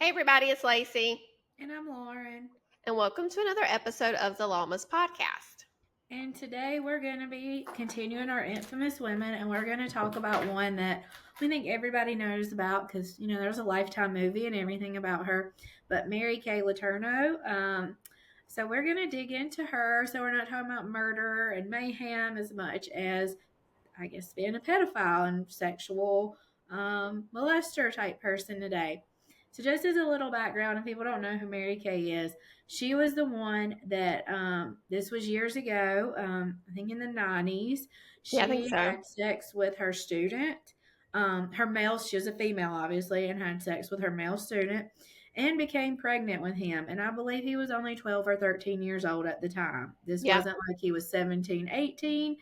Hey everybody, it's Lacey, And I'm Lauren. and welcome to another episode of the Llamas Podcast. And today we're going to be continuing our infamous women, and we're going to talk about one that we think everybody knows about because, there's a Lifetime movie and everything about her. But Mary Kay Letourneau. So we're going to dig into her. So we're not talking about murder and mayhem as much as, I guess, being a pedophile and sexual molester type person today. So, just as a little background, if people don't know who Mary Kay is, she was the one that this was years ago, I think in the 90s. Yeah, I think She so. had sex with her student. She was a female, obviously, and had sex with her male student and became pregnant with him. And I believe he was only 12 or 13 years old at the time. This Yeah, wasn't like he was 17, 18.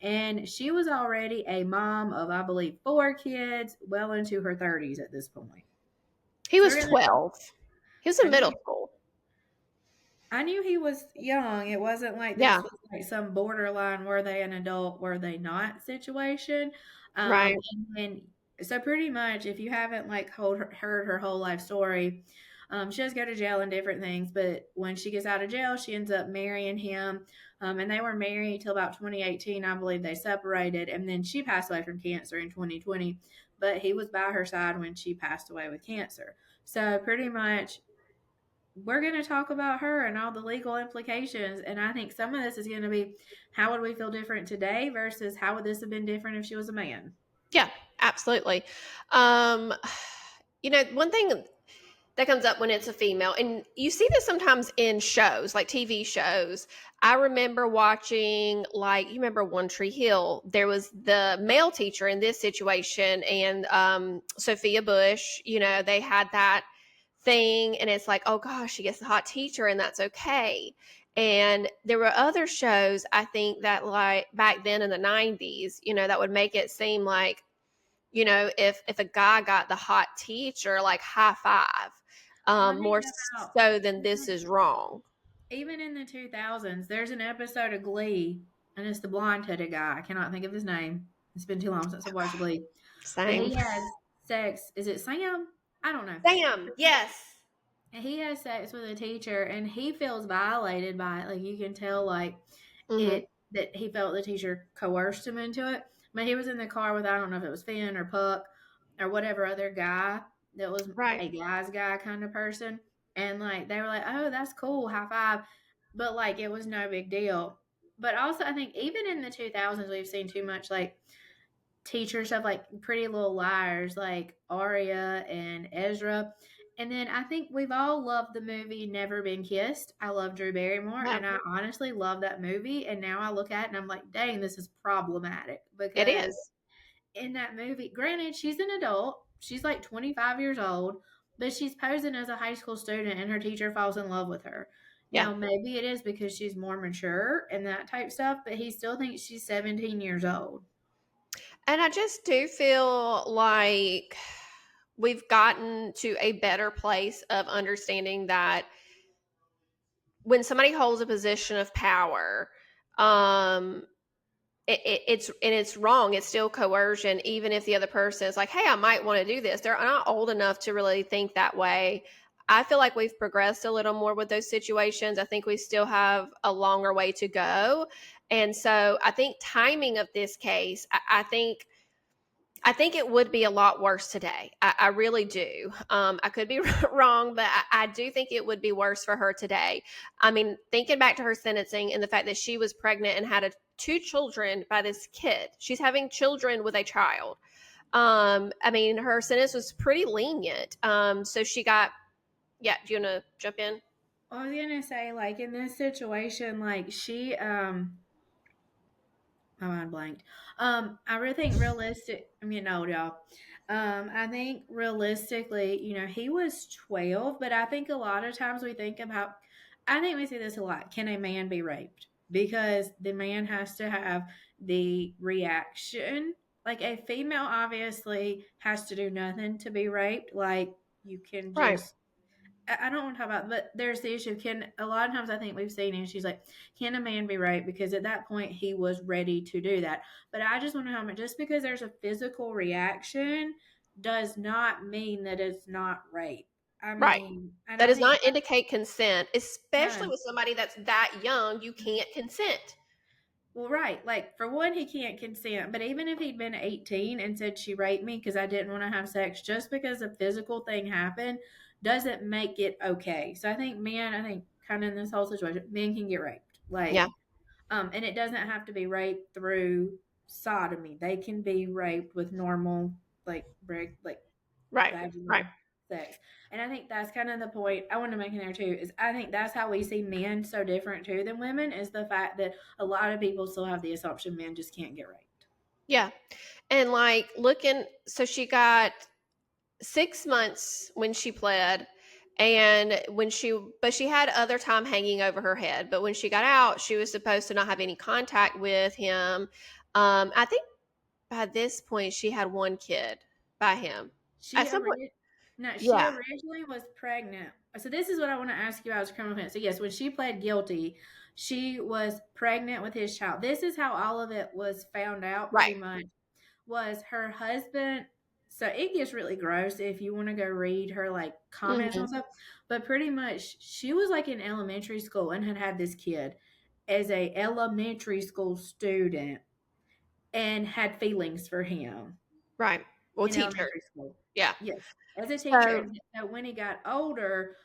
And she was already a mom of, I believe, 4 kids, well into her 30s at this point. he So was we're going to talk. 12. He was in I knew middle he, school. I knew he was young. It wasn't like this Yeah, was like some borderline were they an adult, were they not situation. right. And then, so pretty much, if you haven't like heard her whole life story, she does go to jail and different things. But when she gets out of jail, she ends up marrying him. And they were married till about 2018. I believe they separated. And then she passed away from cancer in 2020. But he was by her side when she passed away with cancer. So pretty much we're going to talk about her and all the legal implications. And I think some of this is going to be how would we feel different today versus how would this have been different if she was a man? Yeah, absolutely. Um, one thing that comes up when it's a female, and you see this sometimes in shows, like TV shows. I remember watching, like, you remember One Tree Hill. There was the male teacher in this situation, and Sophia Bush, they had that thing, and it's like, oh gosh, she gets the hot teacher, and that's okay. And there were other shows, I think, that like back then in the 90s, that would make it seem like, if a guy got the hot teacher, like high five, Well, I think more about so than this is wrong. even in the 2000s, there's an episode of Glee, and it's the blonde headed guy. I cannot think of his name. It's been too long since I watched Glee. But Same. he has sex. Is it Sam? I don't know. Sam, yes. He has sex with a teacher, and he feels violated by it. Like you can tell, like Hmm. it that he felt the teacher coerced him into it. But he was in the car with, I don't know if it was Finn or Puck or whatever other guy that was Right. a guy's guy kind of person, and like they were like, "Oh, that's cool, high five," but like it was no big deal. But also, I think even in the 2000s, we've seen too much like teachers of like Pretty Little Liars, like Aria and Ezra. And then I think we've all loved the movie Never Been Kissed. I love Drew Barrymore, Yeah, and I honestly love that movie. And now I look at it and I'm like, dang, this is problematic it because is. in that movie, granted, she's an adult, she's like 25 years old, but she's posing as a high school student and her teacher falls in love with her. Yeah. Now, maybe it is because she's more mature and that type stuff, but he still thinks she's 17 years old. And I just do feel like we've gotten to a better place of understanding that when somebody holds a position of power, um, it's wrong. It's still coercion, even if the other person is like, "Hey, I might want to do this." They're not old enough to really think that way. I feel like we've progressed a little more with those situations. I think we still have a longer way to go, and so I think timing of this case, I think it would be a lot worse today. I really do. I could be wrong, but I do think it would be worse for her today. I mean, thinking back to her sentencing and the fact that she was pregnant and had two children by this kid, she's having children with a child. I mean, her sentence was pretty lenient. So she got, yeah, do you want to jump in? I was gonna say, like in this situation, like my mind blanked. I really think realistic. I'm getting old, y'all. I think realistically, he was 12, but I think a lot of times we think about. I think we see this a lot. Can a man be raped? Because the man has to have the reaction. Like a female, obviously, has to do nothing to be raped. Like you can Right. just I don't want to talk about, but there's the issue. Can a lot of times I think we've seen it. And she's like, can a man be raped? Because at that point he was ready to do that. But I just want to comment. Just because there's a physical reaction does not mean that it's not rape. I Right. mean, and That I does think not indicate consent, especially no. with somebody that's that young. You can't consent. Well, right. Like, for one, he can't consent. But even if he'd been 18 and said she raped me because I didn't want to have sex, just because a physical thing happened doesn't make it okay. So I think kind of in this whole situation, men can get raped. Yeah. And it doesn't have to be rape through sodomy. They can be raped with normal, like Right. Right. vaginal sex. And I think that's kind of the point I want to make in there too. Is I think that's how we see men so different too than women, is the fact that a lot of people still have the assumption men just can't get raped. Yeah. And like looking, so she got 6 months when she pled, and but she had other time hanging over her head. But when she got out, she was supposed to not have any contact with him. I think by this point she had one kid by him. At She some point, ori- no, she yeah, originally was pregnant. So this is what I want to ask you about as criminal offense. So yes, when she pled guilty, she was pregnant with his child. This is how all of it was found out right. pretty much. Was her husband, so it gets really gross if you want to go read her like comments Hmm. on stuff, but pretty much she was like in elementary school and had this kid as a elementary school student and had feelings for him Right. Well, in teacher. elementary school. Yeah. Yes, as a teacher. So, And so when he got older,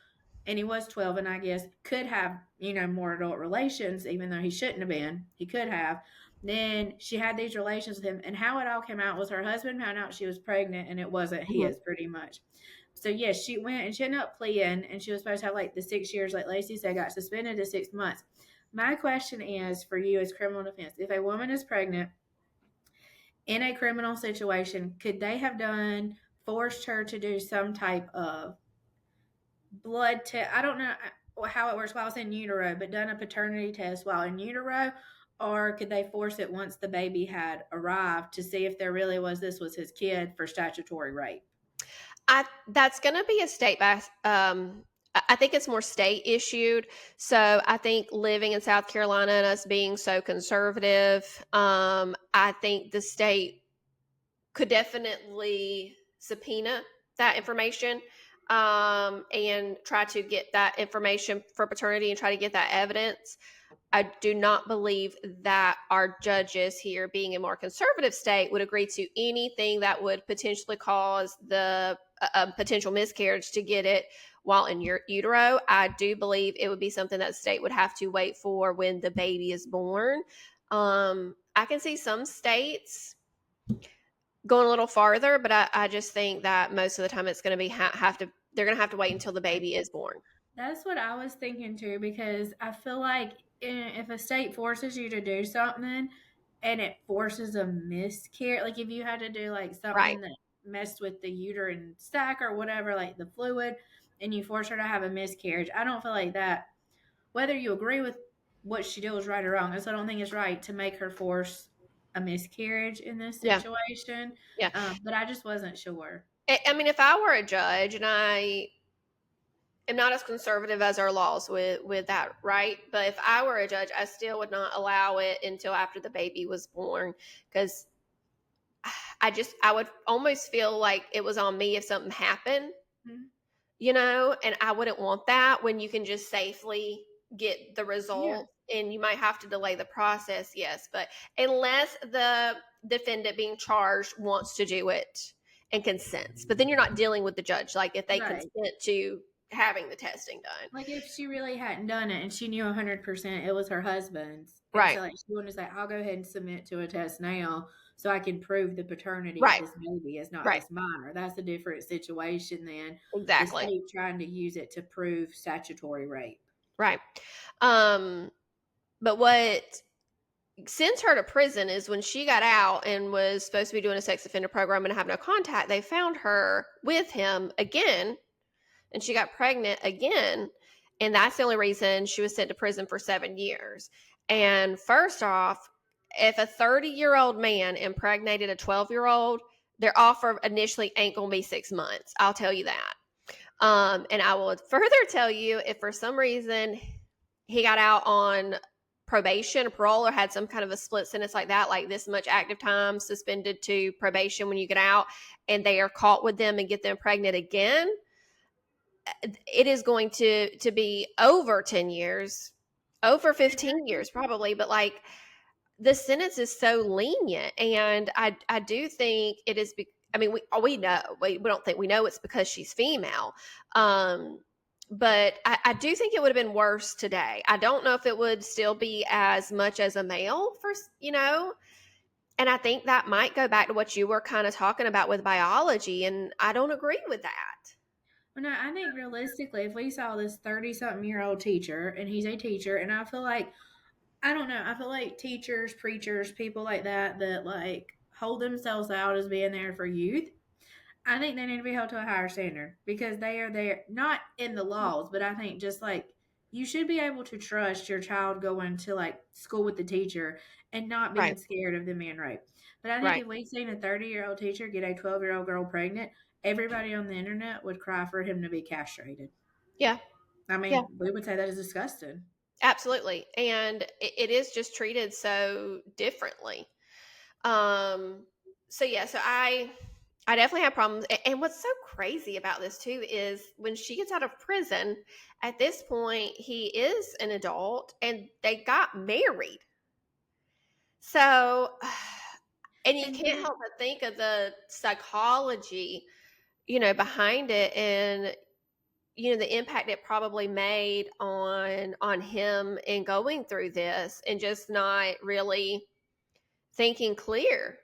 and he was 12 and I guess could have, more adult relations, even though he shouldn't have been. He could have. Then she had these relations with him. And how it all came out was her husband found out she was pregnant and it wasn't mhm. his, pretty much. So, yes, she went and she ended up pleading, and she was supposed to have like the 6 years, like Lacey said, got suspended to 6 months. My question is for you as criminal defense, if a woman is pregnant in a criminal situation, could they have forced her to do some type of blood test? I don't know how it works while it's in utero, but done a paternity test while in utero, or could they force it once the baby had arrived to see if there really was this was his kid for statutory rape? That's going to be a state by. I think it's more state issued. So I think living in South Carolina and us being so conservative, I think the state could definitely subpoena that information, and try to get that information for paternity and try to get that evidence. I do not believe that our judges here, being a more conservative state, would agree to anything that would potentially cause the potential miscarriage to get it while in your utero. I do believe it would be something that the state would have to wait for when the baby is born. I can see some states going a little farther, but I just think that most of the time it's going to be have to they're going to have to wait until the baby is born. That's what I was thinking too, because I feel like if a state forces you to do something and it forces a miscarriage, like if you had to do like Right. something that messed with the uterine sac or whatever, like the fluid, and you force her to have a miscarriage, I don't feel like that. Whether you agree with what she did was right or wrong, I don't think it's right to make her force a miscarriage in this Yeah. situation. Yeah. But I just wasn't sure. I mean, if I were a judge, and I am not as conservative as our laws with that, right? But if I were a judge, I still would not allow it until after the baby was born, because I would almost feel like it was on me if something happened, Mhm. and I wouldn't want that when you can just safely get the Yeah, result, and you might have to delay the process, yes, but unless the defendant being charged wants to do it and consents, but then you're not dealing with the judge, like if they right. consent to having the testing done. Like, if she really hadn't done it and she knew 100% it was her husband's, and Right. so, like, she wanted to say, "I'll go ahead and submit to a test now so I can prove the paternity of Right. this baby is not Right. this minor." That's a different situation than the Exactly. state trying to use it to prove statutory rape. Right. um but what sends her to prison is when she got out and was supposed to be doing a sex offender program and have no contact, they found her with him again, and she got pregnant again. And that's the only reason she was sent to prison for 7 years. And first off, if a 30-year-old man impregnated a 12-year-old, their offer initially ain't going to be 6 months. I'll tell you that. And I will further tell you, if for some reason he got out on probation or parole or had some kind of a split sentence like that, like this much active time suspended to probation when you get out, and they are caught with them and get them pregnant again, it is going to be over 10 years, over 15 years probably, but like the sentence is so lenient, and I do think it is I mean, we know, we don't think, we know it's because she's female. um but I do think it would have been worse today. I don't know if it would still be as much as a male for, and I think that might go back to what you were kind of talking about with biology, and I don't agree with that. Well, no, I think realistically, if we saw this 30 something year old teacher and he's a teacher, and I feel like, I don't know, I feel like teachers, preachers, people like that like hold themselves out as being there for youth, I think they need to be held to a higher standard because they are there, not in the laws, but I think just like you should be able to trust your child going to like school with the teacher and not being Right. scared of them being raped. But I think Right. if we seen a 30-year-old teacher get a 12-year-old girl pregnant, everybody on the internet would cry for him to be castrated. Yeah. I Yeah. mean, we would say that is disgusting. Absolutely. And it is just treated so differently. Um, so yeah, so I definitely have problems. And what's so crazy about this too is when she gets out of prison, at this point he is an adult and they got married. So and you And can't then, help but think of the psychology, behind it, and the impact it probably made on him in going through this and just not really thinking clear.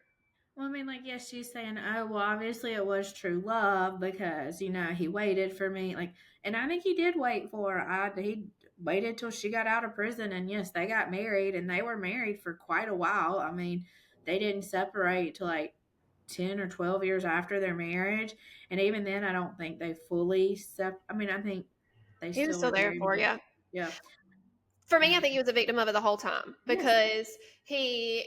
well, I mean, like, yes, she's saying, oh, well, obviously it was true love because, he waited for me. Like, and I think he did wait for her. He waited till she got out of prison. And yes, they got married and they were married for quite a while. I mean, they didn't separate till like 10 or 12 years after their marriage. And even then, I don't think they fully I mean, I think they He was still still were there married, for but you. yeah. For me, I And think he was a victim of it the whole time yes. because he,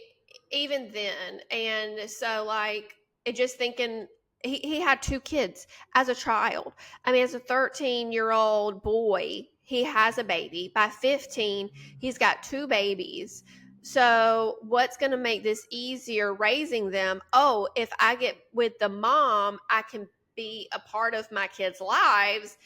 even then, and so like it just thinking he had two kids as a child. I mean, as a 13-year-old boy, he has a baby. By 15, he's got two babies. So, what's going to make this easier raising them? Oh, if I get with the mom, I can be a part of my kids' lives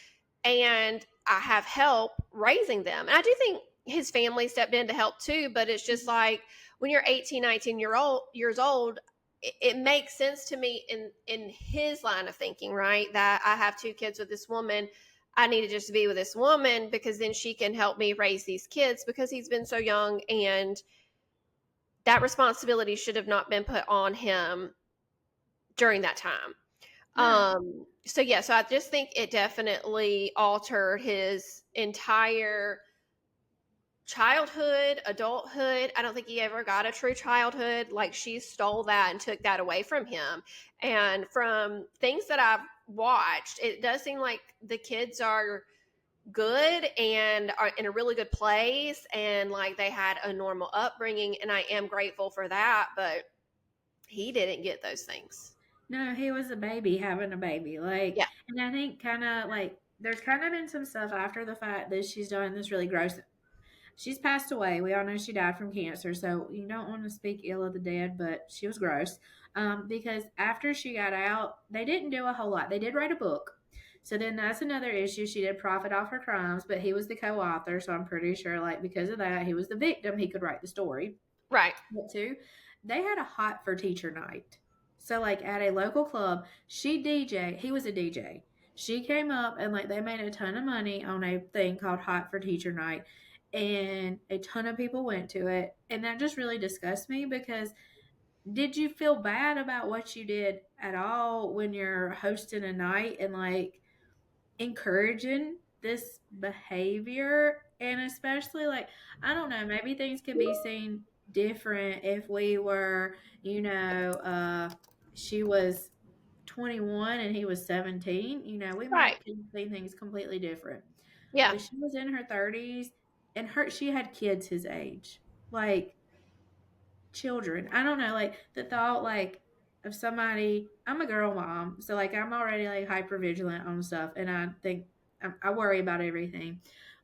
and I have help raising them. And I do think his family stepped in to help too, but it's just like when you're 18, 19 years old, it makes sense to me in his line of thinking, right? That I have two kids with this woman. I need to just be with this woman because then she can help me raise these kids because he's been so young, and that responsibility should have not been put on him during that time. No. So yeah, so I just think it definitely altered his entire childhood, adulthood. I don't think he ever got a true childhood. Like she stole that and took that away from him. And from things that I've watched, it does seem like the kids are good and are in a really good place, and like they had a normal upbringing, and I am grateful for that, but he didn't get those things. No, he was a baby having a baby. Like, Yeah. and I think kind of like there's kind of been some stuff after the fact that she's done this really gross. She's passed away. We all know she died from cancer, so you don't want to speak ill of the dead, but she was gross. Because after she got out, they didn't do a whole lot. They did write a book. So then that's another issue. She did profit off her crimes, but he was the co-author, so I'm pretty sure like because of that, he was the victim. He could write the story. Right. But two, they had a hot for teacher night. So like at a local club, he was a DJ. She came up and like they made a ton of money on a thing called Hot for Teacher Night. And a ton of people went to it. And that just really disgusts me because did you feel bad about what you did at all when you're hosting a night and like encouraging this behavior? And especially like I don't know, maybe things could be seen different if we were, she was 21 and he was 17. We Right. might see things completely different. Yeah. But she was in her 30s and she had kids his age. Like children. I don't know, like the thought like of somebody. I'm a girl mom, so like I'm already like hyper vigilant on stuff, and I think I worry about everything.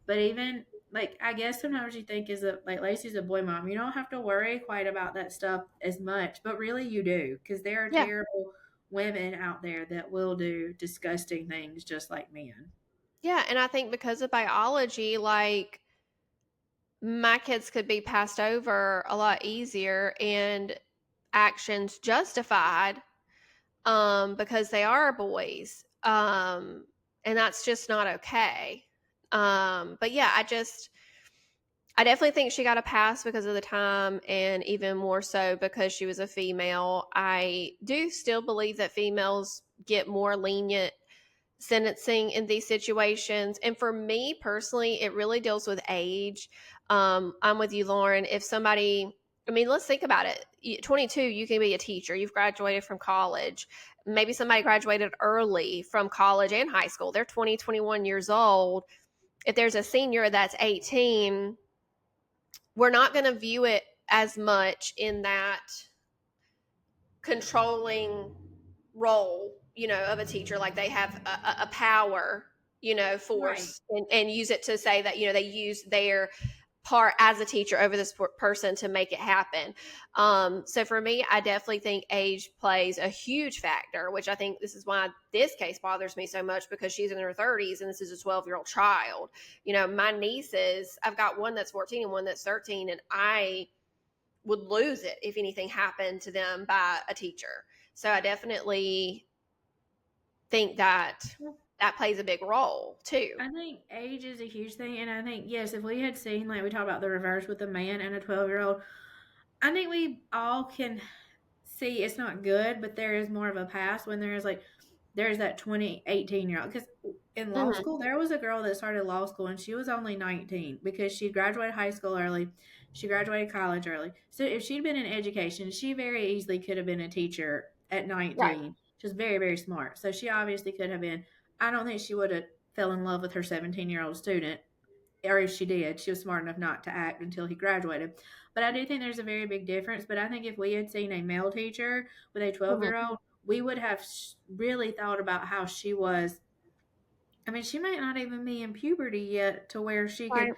But even like I guess sometimes you think is that like Lacey's a boy mom, you don't have to worry quite about that stuff as much, but really you do because there are Yeah. terrible women out there that will do disgusting things just like men. Yeah, and I think because of biology, like, my kids could be passed over a lot easier and actions justified, because they are boys, and that's just not okay. But yeah, I definitely think she got a pass because of the time, and even more so because she was a female. I do still believe that females get more lenient sentencing in these situations. And for me personally, it really deals with age. I'm with you, Lauren. If somebody, I mean, let's think about it. 22, you can be a teacher. You've graduated from college. Maybe somebody graduated early from college and high school. They're 20, 21 years old. If there's a senior that's 18, we're not going to view it as much in that controlling role, of a teacher. Like they have a power, Right. force, and use it to say that, they use their part as a teacher over this person to make it happen. So for me, I definitely think age plays a huge factor, which I think this is why this case bothers me so much, because she's in her 30s and this is a 12-year-old child. My nieces, I've got one that's 14 and one that's 13, and I would lose it if anything happened to them by a teacher. So I definitely think that that plays a big role too. I think age is a huge thing, and I think yes, if we had seen like we talked about the reverse with a man and a 12-year-old, I think we all can see it's not good, but there is more of a pass when there is like there's that 20, 18-year-old. Because in law Hmm. school, there was a girl that started law school and she was only 19 because she graduated high school early. She graduated college early. So if she'd been in education, she very easily could have been a teacher at Right. 19. She's very, very smart. So she obviously could have been. I don't think she would have fell in love with her 17-year-old student, or if she did, she was smart enough not to act until he graduated. But I do think there's a very big difference. But I think if we had seen a male teacher with a 12-year-old, we would have really thought about how she was. I mean, she might not even be in puberty yet to where she Right. could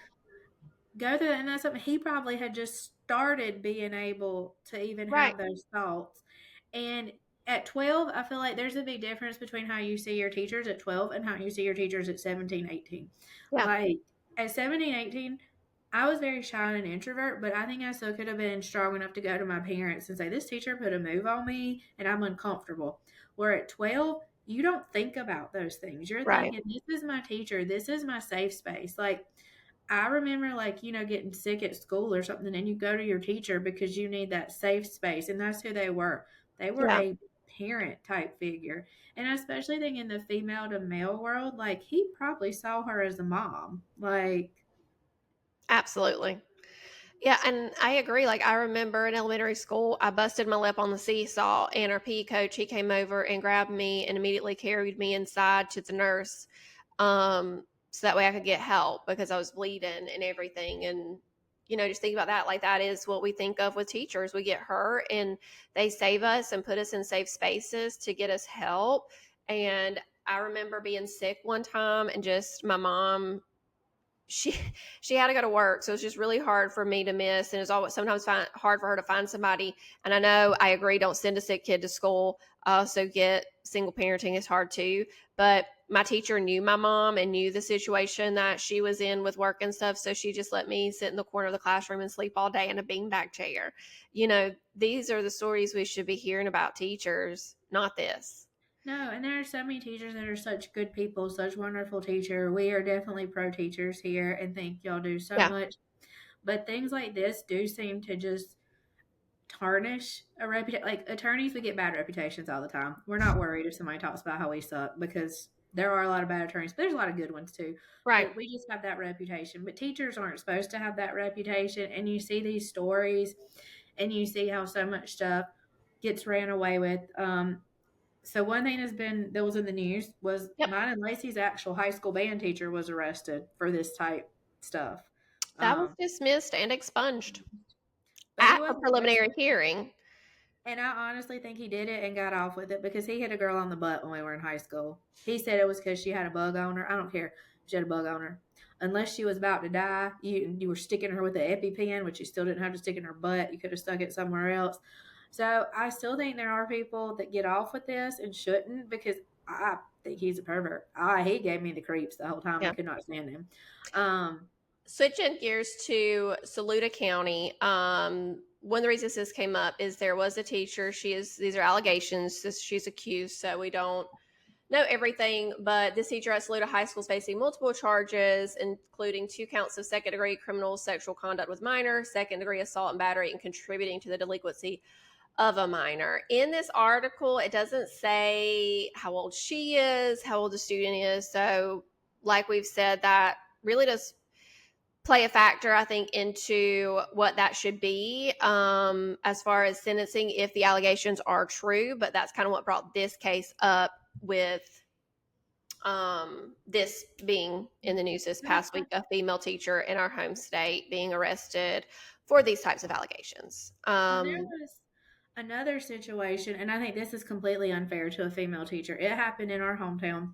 go through that. And that's something he probably had just started being able to even Right. have those thoughts. And at 12, I feel like there's a big difference between how you see your teachers at 12 and how you see your teachers at 17, 18. Yeah. Like at 17, 18, I was very shy and an introvert, but I think I still could have been strong enough to go to my parents and say, this teacher put a move on me and I'm uncomfortable. Where at 12, you don't think about those things. You're Right. thinking, this is my teacher, this is my safe space. Like, I remember, like, getting sick at school or something, and you go to your teacher because you need that safe space. And that's who they were. They were Yeah. a parent type figure. And I especially think in the female to male world, like, he probably saw her as a mom. Like, Absolutely. Yeah, and I agree. Like, I remember in elementary school, I busted my lip on the seesaw, and our PE coach, he came over and grabbed me and immediately carried me inside to the nurse, so that way I could get help because I was bleeding and everything. And just think about that. Like, that is what we think of with teachers. We get hurt and they save us and put us in safe spaces to get us help. And I remember being sick one time, and just my mom, she she had to go to work, so it's just really hard for me to miss, and it's always sometimes hard for her to find somebody. And I know, I agree, don't send a sick kid to school. I also get single parenting is hard too, but my teacher knew my mom and knew the situation that she was in with work and stuff, so she just let me sit in the corner of the classroom and sleep all day in a beanbag chair. These are the stories we should be hearing about teachers, not this. no, and there are so many teachers that are such good people, such wonderful teacher. We are definitely pro teachers here and think y'all do so Yeah. much. But things like this do seem to just tarnish a reputation. Like attorneys, we get bad reputations all the time. We're not worried if somebody talks about how we suck because there are a lot of bad attorneys, but there's a lot of good ones too. Right. But we just have that reputation. But teachers aren't supposed to have that reputation. And you see these stories and you see how so much stuff gets ran away with. So one thing that was in the news was Yep. mine and Lacey's actual high school band teacher was arrested for this type stuff. That was Um, dismissed and expunged but he at a wasn't preliminary arrested. hearing. And I honestly think he did it and got off with it because he hit a girl on the butt when we were in high school. He said it was because she had a bug on her. I don't care if she had a bug on her. Unless she was about to die, you were sticking her with an EpiPen, which you still didn't have to stick in her butt. You could have stuck it somewhere else. So I still think there are people that get off with this and shouldn't, because I think he's a pervert. He gave me the creeps the whole time. I Yeah. could not stand him. Um, Switching gears to Saluda County, one of the reasons this came up is there was a teacher. These are allegations. She's accused, so we don't know everything. But this teacher at Saluda High School is facing multiple charges, including 2 counts of second-degree criminal sexual conduct with minor, second-degree assault and battery, and contributing to the delinquency of a minor. In this article, it doesn't say how old she is, how old the student is. So, like we've said, that really does play a factor, I think, into what that should be as far as sentencing if the allegations are true. But that's kind of what brought this case up with this being in the news this past week, a female teacher in our home state being arrested for these types of allegations. and there was another situation, and I think this is completely unfair to a female teacher. It happened in our hometown.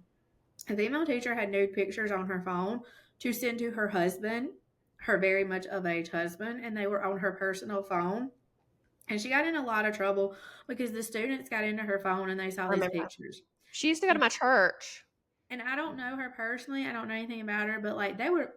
A female teacher had nude pictures on her phone to send to her husband, her very much of age husband, and they were on her personal phone. And she got in a lot of trouble because the students got into her phone and they saw I these remember that. pictures. She used to go to And my church. I don't know her personally. I don't know anything about her, but like they were,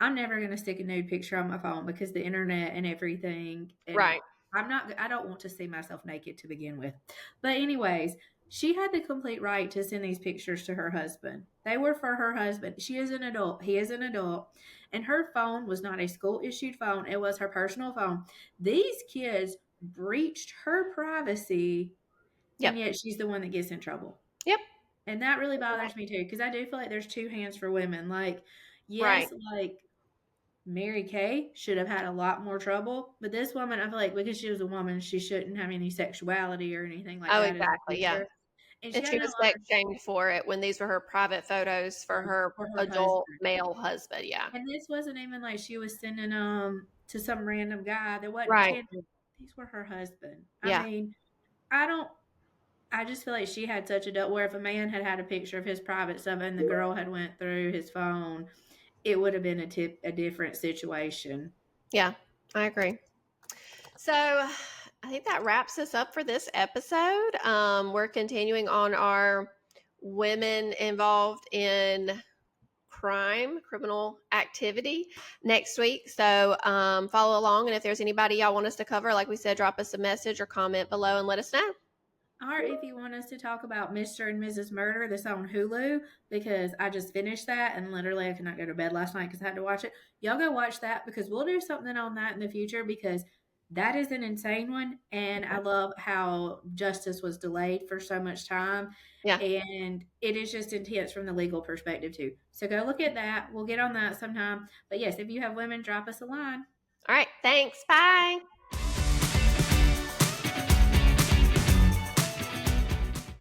I'm never going to stick a nude picture on my phone because the internet and everything. And Right. I don't want to see myself naked to begin with. But, anyways, she had the complete right to send these pictures to her husband. They were for her husband. She is an adult. He is an adult. And her phone was not a school issued phone, it was her personal phone. These kids breached her privacy, Yep. and yet she's the one that gets in trouble. Yep. And that really bothers me too, because I do feel like there's two hands for women. Like, Right. yes, like Mary Kay should have had a lot more trouble, but this woman, I feel like because she was a woman, she shouldn't have any sexuality or anything like Oh, that as a exactly. Yeah. teacher. And she And got she in a was lot sex of shamed for it when these were her private photos for her for her adult husband. male husband. Yeah. And this wasn't even like she was sending them to some random guy. There wasn't Right. 10. These were her husband. I Yeah. mean, I don't. I just feel like she had such a where if a man had had a picture of his private stuff and the girl had went through his phone, it would have been a different situation. Yeah. I agree. So I think that wraps us up for this episode. We're continuing on our women involved in criminal activity next week. So follow along. And if there's anybody y'all want us to cover, like we said, drop us a message or comment below and let us know. Or if you want us to talk about Mr. and Mrs. Murder, that's on Hulu, because I just finished that and literally I could not go to bed last night because I had to watch it. Y'all go watch that because we'll do something on that in the future because that is an insane one. And I love how justice was delayed for so much time. Yeah. And it is just intense from the legal perspective, too. So go look at that. We'll get on that sometime. But yes, if you have women, drop us a line. All right. Thanks. Bye.